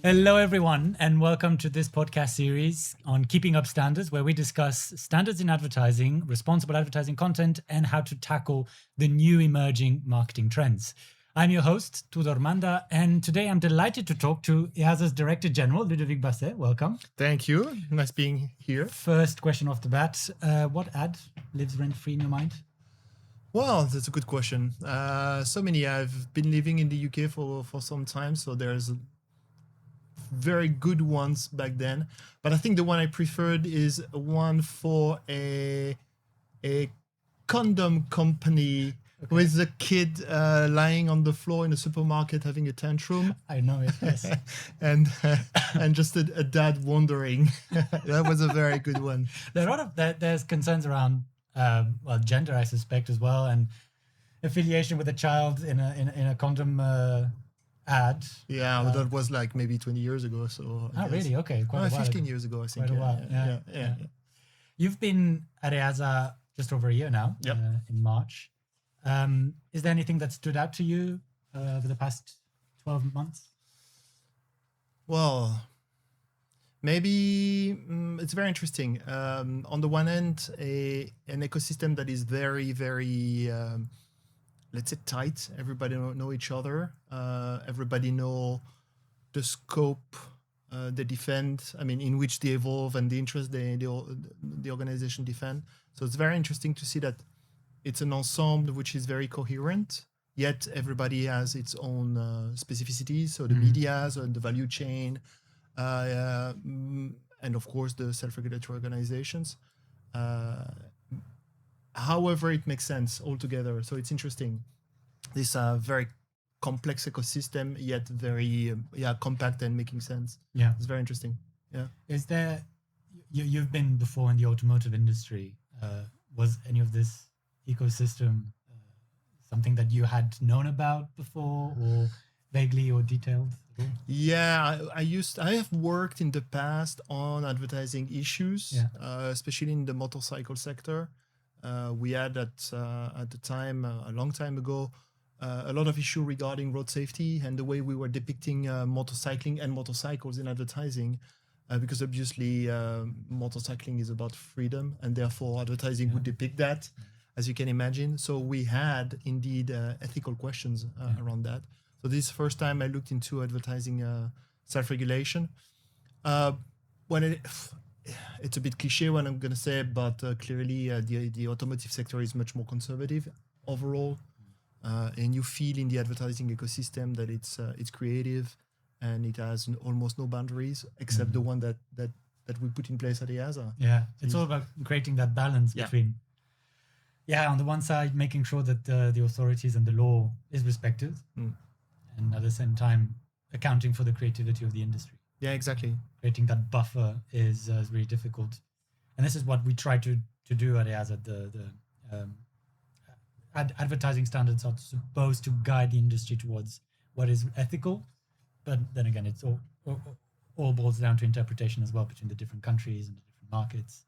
Hello, everyone, and welcome to this podcast series on keeping up standards, where we discuss standards in advertising, responsible advertising content, and how to tackle the new emerging marketing trends. I'm your host, Tudor Manda, and today I'm delighted to talk to EASA's Director General, Ludovic Basset. Welcome. Thank you. Nice being here. First question off the bat, what ad lives rent-free in your mind? Well, that's a good question. So many. I've been living in the UK for some time, so there's very good ones back then. But I think the one I preferred is one for a condom company with a kid lying on the floor in a supermarket having a tantrum. I know it, yes. and just a dad wondering. That was a very good one. There's concerns around gender, I suspect, as well, and affiliation with a child in a condom ad. Yeah, that was like maybe 20 years ago. So really? Okay, quite a while. 15 years ago, I think. Quite a while. Yeah. You've been at EASA just over a year now. Yep. In March. Is there anything that stood out to you over the past 12 months? Well, maybe it's very interesting. On the one hand, an ecosystem that is very, very, let's say, tight. Everybody know each other. Everybody know the scope they defend. I mean, in which they evolve and the interest the organization defend. So it's very interesting to see that it's an ensemble which is very coherent. Yet everybody has its own specificities. So the media, so the value chain. And of course the self-regulatory organizations. However, it makes sense altogether. So it's interesting. This very complex ecosystem, yet very compact and making sense. Yeah, it's very interesting. Yeah. Is there? You've been before in the automotive industry. Was any of this ecosystem something that you had known about before, or vaguely or detailed? Yeah, I have worked in the past on advertising issues, especially in the motorcycle sector. We had at the time, a long time ago, a lot of issue regarding road safety and the way we were depicting motorcycling and motorcycles in advertising, because obviously motorcycling is about freedom, and therefore advertising would depict that, as you can imagine. So we had indeed ethical questions around that. So this is the first time I looked into advertising self-regulation. It's a bit cliche what I'm going to say, but clearly the automotive sector is much more conservative overall. And you feel in the advertising ecosystem that it's creative and it has almost no boundaries except the one that we put in place at EASA. Yeah, it's all about creating that balance between, on the one side, making sure that the authorities and the law is respected, and at the same time, accounting for the creativity of the industry. Yeah, exactly. Creating that buffer is really difficult. And this is what we try to do at EASA. Advertising standards are supposed to guide the industry towards what is ethical. But then again, it's all boils down to interpretation as well between the different countries and the different markets.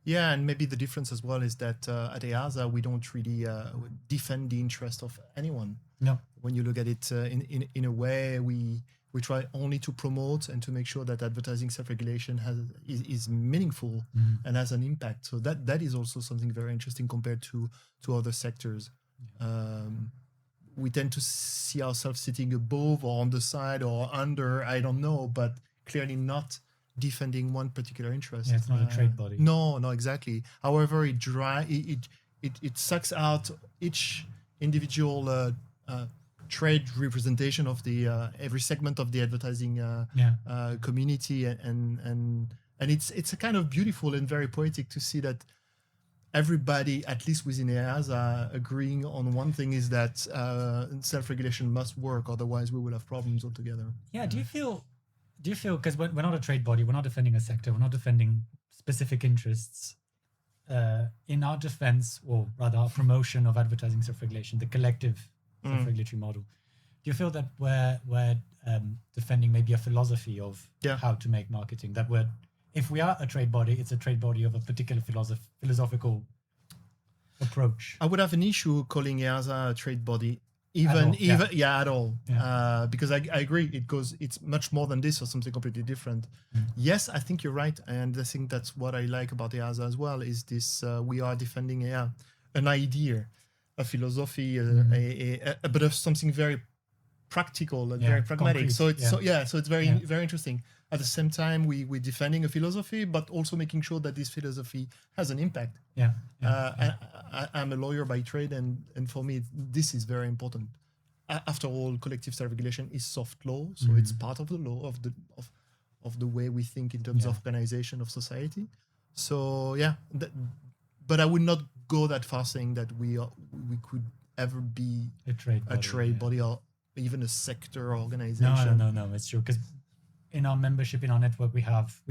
Yeah, and maybe the difference as well is that at EASA, we don't really defend the interest of anyone. No. When you look at it in a way, we try only to promote and to make sure that advertising self-regulation is meaningful and has an impact. So that is also something very interesting compared to other sectors. We tend to see ourselves sitting above or on the side or under, I don't know, but clearly not defending one particular interest. Yeah, it's not a trade body. No, exactly. However, it sucks out each individual trade representation of the every segment of the advertising community, and it's a kind of beautiful and very poetic to see that everybody, at least within EASA, agreeing on one thing, is that self-regulation must work, otherwise we will have problems altogether. Yeah, do you feel, because we're not a trade body, we're not defending a sector, we're not defending specific interests. In our defense, or rather our promotion of advertising self-regulation, the collective self-regulatory model, do you feel that we're defending maybe a philosophy of how to make marketing, that if we are a trade body, it's a trade body of a particular philosophical approach? I would have an issue calling EASA a trade body at all. Because I agree, it's much more than this or something completely different. Yes, I think you're right, and I think that's what I like about EASA as well, is this we are defending an idea, a philosophy, but of something very practical and very pragmatic. Concrete, So it's very interesting. At the same time, we're defending a philosophy, but also making sure that this philosophy has an impact. I'm a lawyer by trade, and for me, this is very important. After all, collective self-regulation is soft law, so it's part of the law of the way we think in terms of organization of society. So but I would not go that far saying that we could ever be a trade body or even a sector organization. No, it's true, because in our membership, in our network, we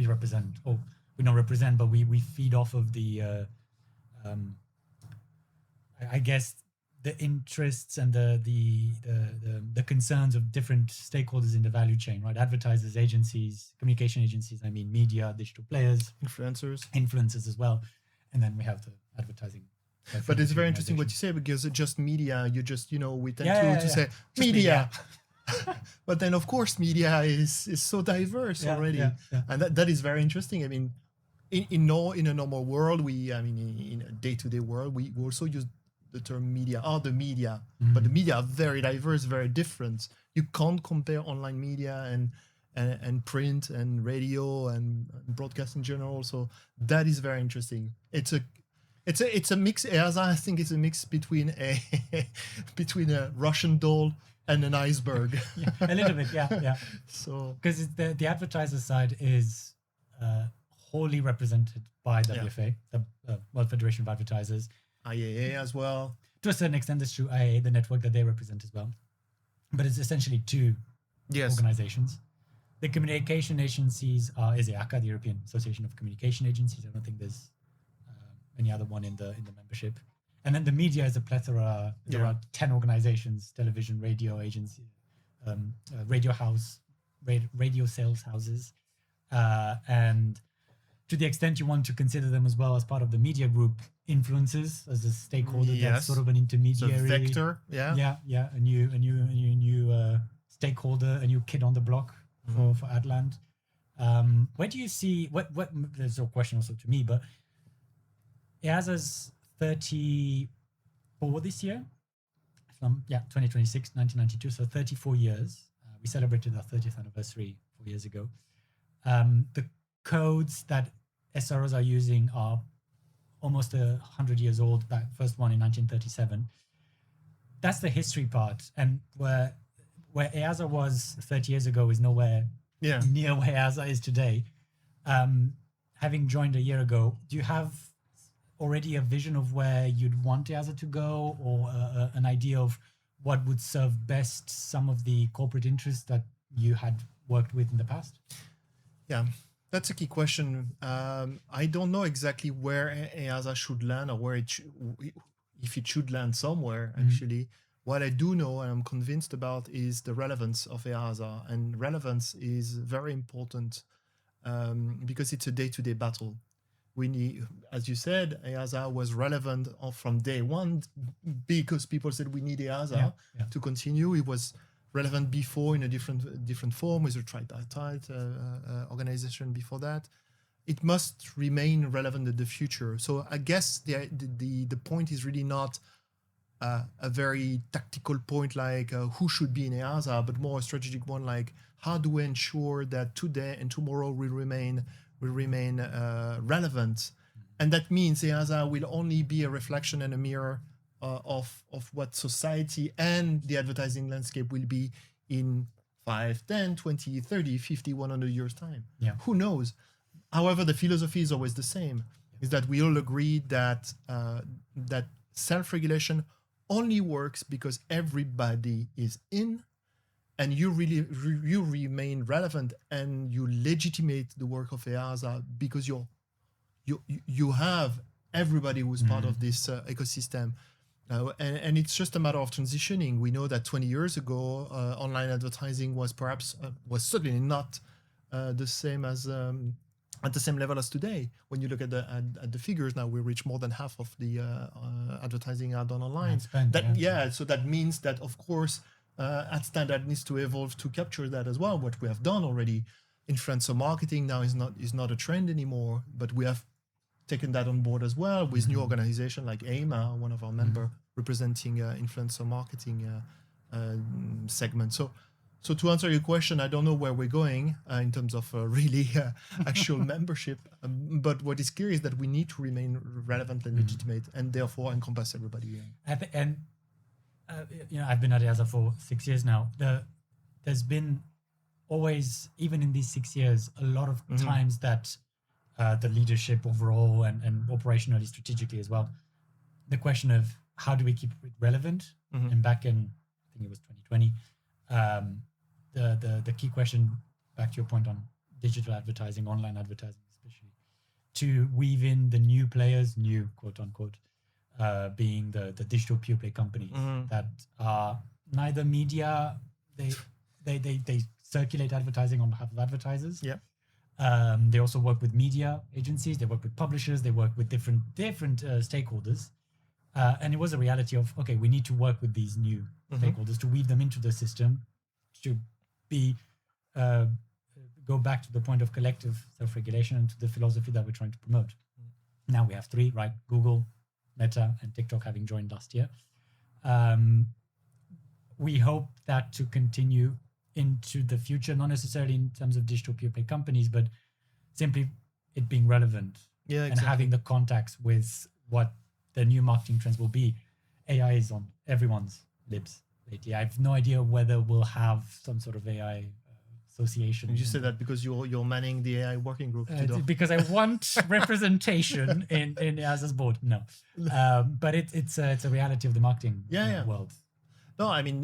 represent, or we don't represent, but we feed off of the I guess the interests and the concerns of different stakeholders in the value chain, right? Advertisers, agencies, communication agencies, media, digital players, influencers as well. And then we have the advertising. But it's very interesting what you say, because just media, we tend to say media. But then, of course, media is so diverse already. And that is very interesting. In a normal world, in a day-to-day world, we also use the term media, the media. But the media are very diverse, very different. You can't compare online media and print and radio and broadcast in general. So that is very interesting. It's a mix. As I think it's a mix between a Russian doll and an iceberg. A little bit, yeah. So because the advertiser side is wholly represented by WFA, the World Federation of Advertisers. IAA as well. To a certain extent, it's true. IAA, the network that they represent as well. But it's essentially two organizations. The communication agencies is EACA, the European Association of Communication Agencies. I don't think there's any other one in the membership. And then the media is a plethora. There are 10 organizations: television, radio agency, radio house, radio sales houses, and to the extent you want to consider them as well as part of the media group, influencers as a stakeholder, that's sort of an intermediary. So vector, a new stakeholder, a new kid on the block for Adland. Where do you see what? There's a question also to me, but EASA's 34 this year. 2026, 1992, so 34 years. We celebrated our 30th anniversary 4 years ago. The codes that SROs are using are almost 100 years old, first one in 1937. That's the history part. And where EASA was 30 years ago is nowhere near where EASA is today. Having joined a year ago, do you have already a vision of where you'd want EASA to go, or an idea of what would serve best some of the corporate interests that you had worked with in the past? Yeah, that's a key question. I don't know exactly where EASA should land, or if it should land somewhere, actually. What I do know and I'm convinced about is the relevance of EASA. And relevance is very important because it's a day-to-day battle. We need, as you said, EASA was relevant from day one because people said we need EASA to continue. It was relevant before in a different form with a tripartite organization before that. It must remain relevant in the future. So I guess the point is really not a very tactical point like who should be in EASA, but more a strategic one like how do we ensure that today and tomorrow will remain relevant. And that means EASA will only be a reflection and a mirror of what society and the advertising landscape will be in 5, 10, 20, 30, 50, 100 years time. Who knows? However, the philosophy is always the same, is that we all agree that that self-regulation only works because everybody is in, and you remain relevant and you legitimate the work of EASA because you have everybody who's part of this ecosystem. And it's just a matter of transitioning. We know that 20 years ago, online advertising was certainly not the same as at the same level as today. When you look at the figures now, we reach more than half of the advertising ad done online. Spend, So that means that, of course, ad standard needs to evolve to capture that as well. What we have done already, influencer marketing now is not a trend anymore, but we have taken that on board as well with new organization like EASA, one of our member representing influencer marketing segment. So to answer your question, I don't know where we're going in terms of really actual membership, but what is clear is that we need to remain relevant and legitimate, and therefore encompass everybody. I've been at EASA for 6 years now. There's been always, even in these 6 years, a lot of times that the leadership overall and operationally, strategically as well, the question of how do we keep it relevant? And back in, I think it was 2020, the key question, back to your point on digital advertising, online advertising especially, to weave in the new players, new quote unquote, being the digital pure play companies that are neither media, they circulate advertising on behalf of advertisers. Yeah. They also work with media agencies, they work with publishers, they work with different stakeholders. And it was a reality of, okay, we need to work with these new stakeholders to weave them into the system, to be go back to the point of collective self-regulation and to the philosophy that we're trying to promote. Now we have three, right? Google, Meta, and TikTok having joined last year. We hope that to continue into the future, not necessarily in terms of digital pure play companies, but simply it being relevant and having the contacts with what the new marketing trends will be. AI is on everyone's lips lately. I have no idea whether we'll have some sort of AI association. And you say that because you're manning the AI working group. Because I want representation in EASA's board. No, but it's a reality of the marketing world. No, I mean,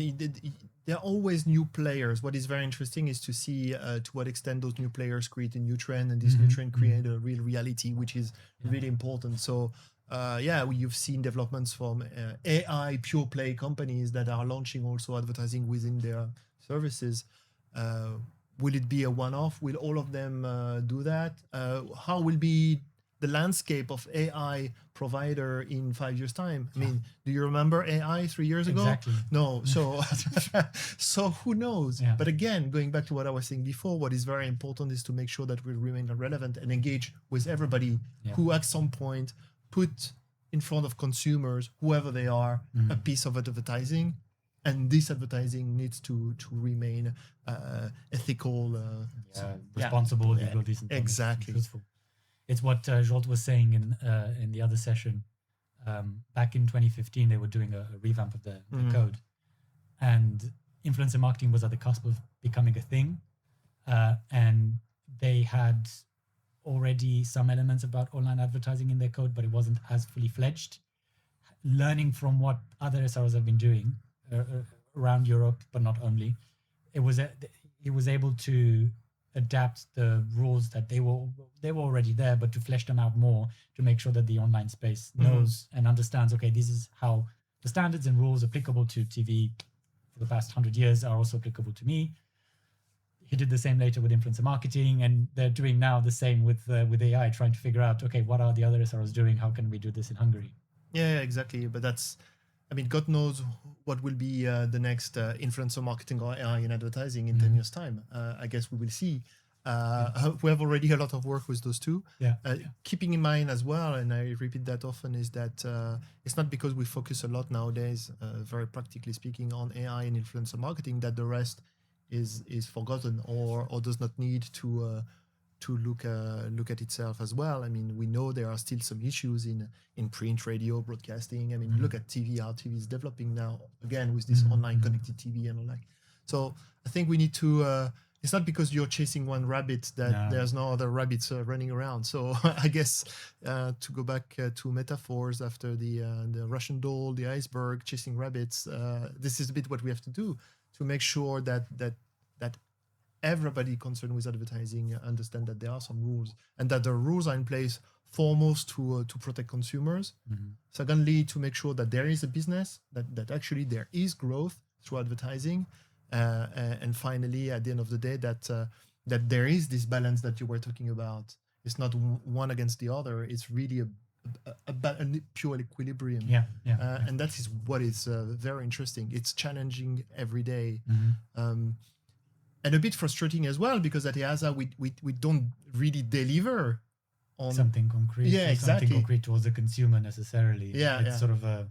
there are always new players. What is very interesting is to see to what extent those new players create a new trend, and this new trend create a real reality, which is really important. So, you've seen developments from AI pure play companies that are launching also advertising within their services. Will it be a one-off? Will all of them do that? How will be the landscape of AI provider in 5 years' time? I mean, do you remember AI 3 years ago? Exactly. No. So who knows? Yeah. But again, going back to what I was saying before, what is very important is to make sure that we remain relevant and engage with everybody who at some point put in front of consumers, whoever they are, a piece of advertising. And this advertising needs to remain ethical, responsible, legal, decent, exactly. truthful. It's what Jolt was saying in the other session. Back in 2015, they were doing a revamp of the code, and influencer marketing was at the cusp of becoming a thing, and they had already some elements about online advertising in their code, but it wasn't as fully fledged. Learning from what other SROs have been doing around Europe, but not only, it was able to adapt the rules that they were already there, but to flesh them out more to make sure that the online space knows and understands, okay, this is how the standards and rules applicable to TV for the past 100 years are also applicable to me. He did the same later with influencer marketing, and they're doing now the same with AI, trying to figure out, okay, what are the other SROs doing? How can we do this in Hungary? Yeah, exactly. But God knows what will be the next influencer marketing or AI in advertising in 10 years' time. I guess we will see. We have already a lot of work with those two. Keeping in mind as well, and I repeat that often, is that it's not because we focus a lot nowadays, very practically speaking, on AI and influencer marketing that the rest is forgotten or does not need to look at itself as well. I mean, we know there are still some issues in print, radio, broadcasting. I mean, look at TV, how TV is developing now, again, with this online connected TV and all that. So I think we need to, it's not because you're chasing one rabbit that there's no other rabbits running around. So I guess to go back to metaphors after the Russian doll, the iceberg, chasing rabbits, this is a bit what we have to do to make sure that everybody concerned with advertising understand that there are some rules and that the rules are in place foremost to protect consumers. Secondly, to make sure that there is a business, that actually there is growth through advertising. And finally, at the end of the day, that there is this balance that you were talking about It's not one against the other. It's really a pure equilibrium. And that is what is very interesting. It's challenging every day. And a bit frustrating as well, because at EASA we don't really deliver on something concrete. Something concrete towards the consumer necessarily. It's sort of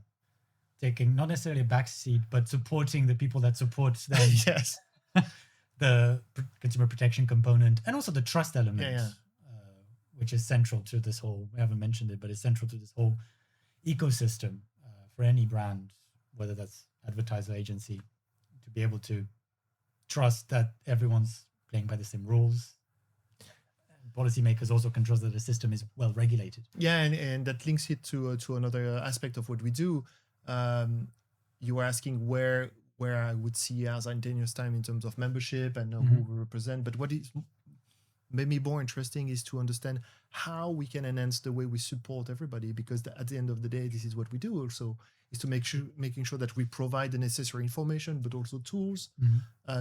taking not necessarily a backseat, but supporting the people that support them. Yes. The consumer protection component, and also the trust element, which is central to this whole. We haven't mentioned it, but it's central to this whole ecosystem for any brand, whether that's advertiser agency, to be able to trust that everyone's playing by the same rules. Policymakers also can trust that the system is well regulated. Yeah, and that links it to another aspect of what we do. You were asking where I would see EASA in 10 years' time in terms of membership and who we represent. But what is maybe more interesting is to understand how we can enhance the way we support everybody, because at the end of the day, this is what we do also, is to making sure that we provide the necessary information, but also tools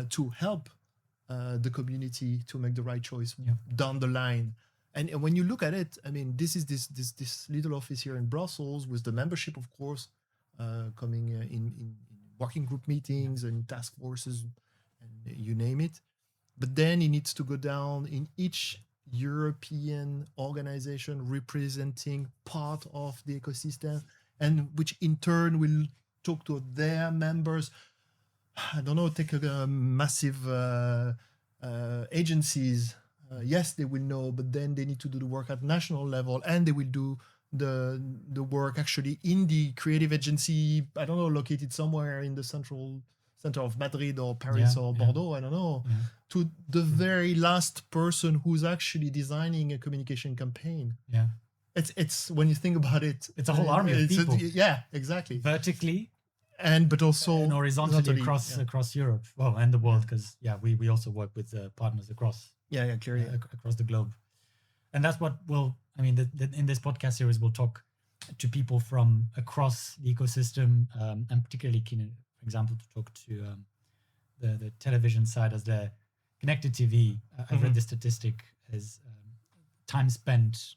to help the community to make the right choice down the line. And when you look at it, I mean, this is this little office here in Brussels with the membership, of course, coming in working group meetings and task forces, and you name it. But then it needs to go down in each European organization representing part of the ecosystem, and which in turn will talk to their members. I don't know, take a massive agencies. Yes, they will know, but then they need to do the work at national level, and they will do the work actually in the creative agency, I don't know, located somewhere in the center of Madrid or Paris or Bordeaux, I don't know, to the very last person who's actually designing a communication campaign. It's when you think about it, it's a whole army of people. Exactly. Vertically, but also and horizontally across Europe, well, and the world, because we also work with partners across clearly across the globe. And that's what in this podcast series, we'll talk to people from across the ecosystem. I'm particularly keen, for example, to talk to the television side, as the connected TV. I've read the statistic as time spent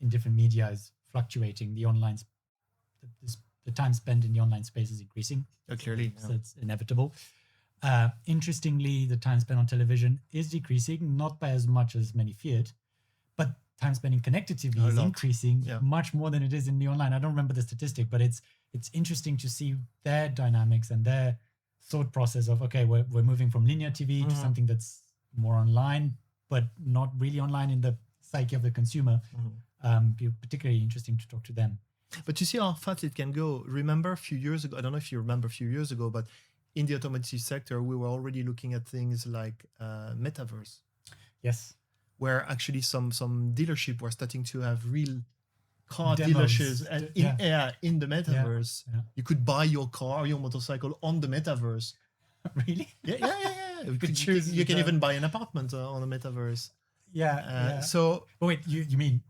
in different media is fluctuating. The time spent in the online space is increasing. Clearly. So it's inevitable. Interestingly, the time spent on television is decreasing, not by as much as many feared, but time spent in connected TV is increasing much more than it is in the online. I don't remember the statistic, but it's interesting to see their dynamics and their thought process of, okay, we're moving from linear TV to something that's more online, but not really online in the psyche of the consumer. Be particularly interesting to talk to them. But you see how fast it can go. Remember a few years ago, I don't know if you remember a few years ago, but in the automotive sector, we were already looking at things like metaverse. Yes. Where actually some dealership were starting to have real car Demos. dealerships and in the metaverse. You could buy your car, your motorcycle on the metaverse. Really? Yeah. You can even buy an apartment on the metaverse. So, wait, you mean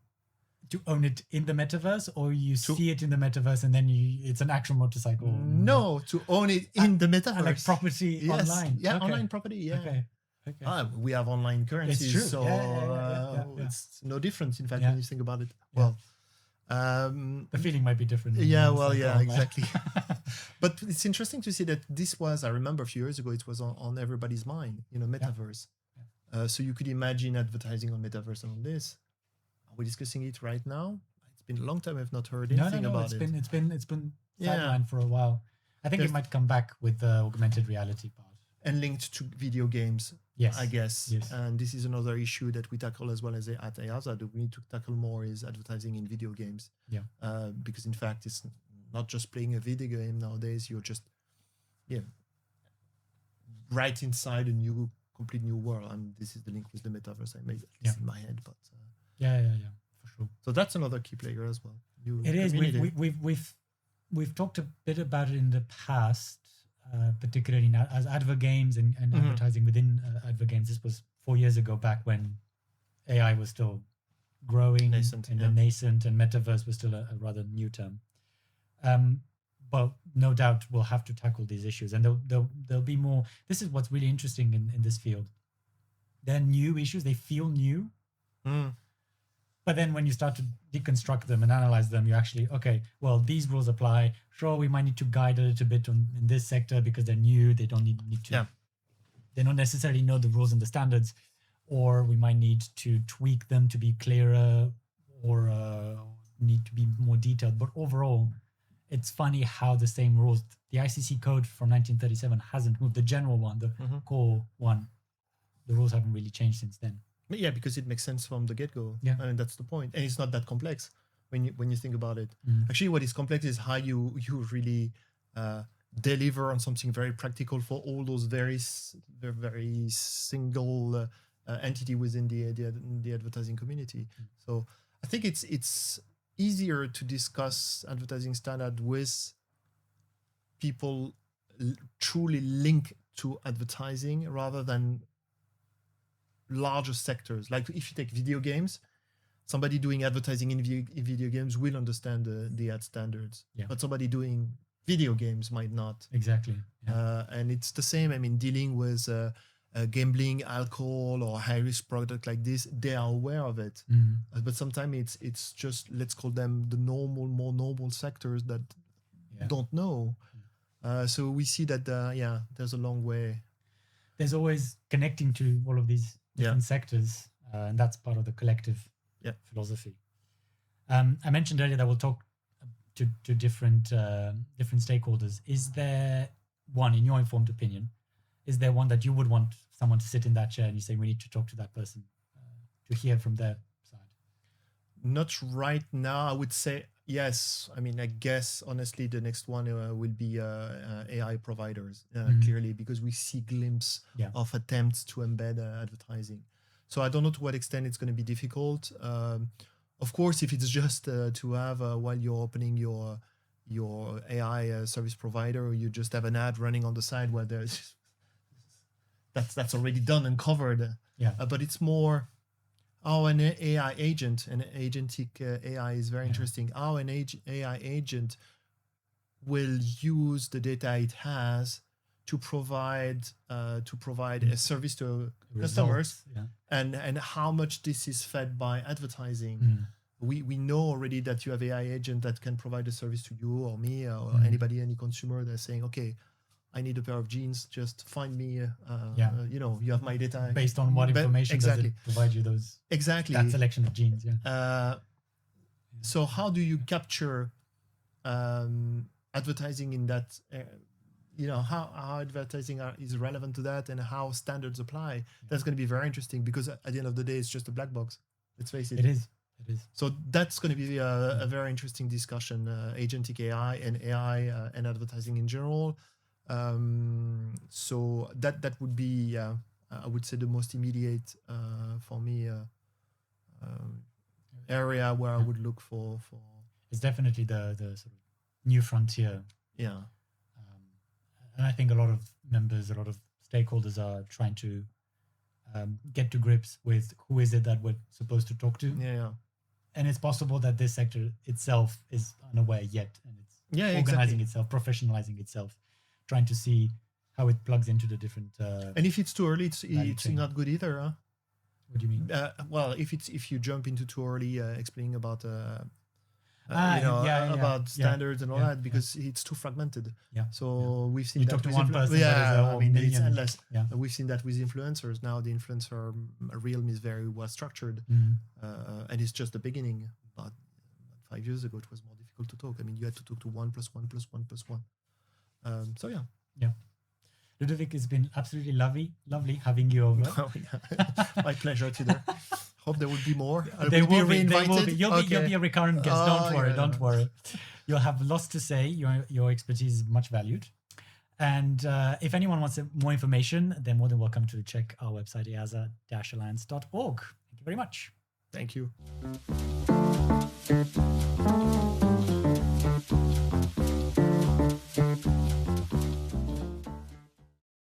to own it in the metaverse, or you see it in the metaverse and then it's an actual motorcycle? No, to own it in the metaverse, like property online. Online property. Okay. We have online currencies, it's true. So it's no different, in fact, when you think about it. Well, the feeling might be different. Exactly. But it's interesting to see that this was, I remember a few years ago, it was on everybody's mind, metaverse. So you could imagine advertising on metaverse and on this. Are we discussing it right now? It's been a long time I've not heard anything about it. It's been sidelined for a while. I think it might come back with the augmented reality part. And linked to video games, yes, I guess. Yes. And this is another issue that we tackle as well as at EASA, that we need to tackle more, is advertising in video games. Because in fact, it's not just playing a video game nowadays. You're just, right inside a complete new world. And this is the link with the metaverse I made, at least in my head. But for sure. So that's another key player as well. It is. We've talked a bit about it in the past. Particularly now as advert games and advertising within advert games. This was 4 years ago, back when AI was still growing nascent, and metaverse was still a rather new term. But no doubt we'll have to tackle these issues, and there'll be more. This is what's really interesting in this field. They're new issues. They feel new, But then when you start to deconstruct them and analyze them, you actually, okay, well, these rules apply. Sure, we might need to guide a little bit in this sector because they're new. They don't need to, they don't necessarily know the rules and the standards, or we might need to tweak them to be clearer or need to be more detailed. But overall, it's funny how the same rules, the ICC code from 1937 hasn't moved. The general one, the core one, the rules haven't really changed since then. Yeah, because it makes sense from the get-go. Yeah. And that's the point. And it's not that complex when you think about it. Actually, what is complex is how you really deliver on something very practical for all those very single entity within the advertising community. So I think it's easier to discuss advertising standard with people truly linked to advertising rather than larger sectors. Like if you take video games, somebody doing advertising in video games will understand the ad standards, but somebody doing video games might not. Exactly. And it's the same. I mean, dealing with gambling, alcohol, or high-risk product like this, they are aware of it. But sometimes it's just, let's call them the more normal sectors that don't know. So we see that, there's a long way. There's always connecting to all of these different sectors, and that's part of the collective philosophy. I mentioned earlier that we'll talk to different stakeholders. Is there one, in your informed opinion, is there one that you would want someone to sit in that chair and you say, we need to talk to that person to hear from their side? Not right now. I would say yes. I mean, I guess, honestly, the next one will be AI providers, clearly, because we see glimpse of attempts to embed advertising. So I don't know to what extent it's going to be difficult. Of course, if it's just to have while you're opening your AI service provider, you just have an ad running on the side where there's that's already done and covered. But it's more how an AI agent, an agentic AI is very interesting. How an AI agent will use the data it has to provide a service to customers, and how much this is fed by advertising. We know already that you have AI agent that can provide a service to you or me or anybody, any consumer. They're saying, okay, I need a pair of jeans. Just find me. You have my data based on what information does it provide you those that selection of jeans. So how do you capture advertising in that? How advertising is relevant to that and how standards apply. That's going to be very interesting because at the end of the day, it's just a black box. Let's face it. It is. So that's going to be a very interesting discussion, agentic AI and AI and advertising in general. So that would be, I would say, the most immediate for me area where I would look for. It's definitely the sort of new frontier. Yeah. And I think a lot of members, a lot of stakeholders are trying to get to grips with who is it that we're supposed to talk to. And it's possible that this sector itself is unaware yet, and it's organizing itself, professionalizing itself, trying to see how it plugs into the different. And if it's too early, it's not good either. Huh? What do you mean? Well, if you jump into too early explaining about about standards and all that, because it's too fragmented. So we've seen that. You talk to one person. It's endless. We've seen that with influencers. Now the influencer realm is very well structured, and it's just the beginning. But 5 years ago, it was more difficult to talk. I mean, you had to talk to 1 + 1 + 1 + 1. So yeah. Ludovic, it's been absolutely lovely having you over. My pleasure, Tudor. Hope there will be more. They will be reinvited. You'll be a recurrent guest. Don't worry. You'll have lots to say. Your expertise is much valued. And if anyone wants more information, they're more than welcome to check our website, easa-alliance.org. Thank you very much. Thank you.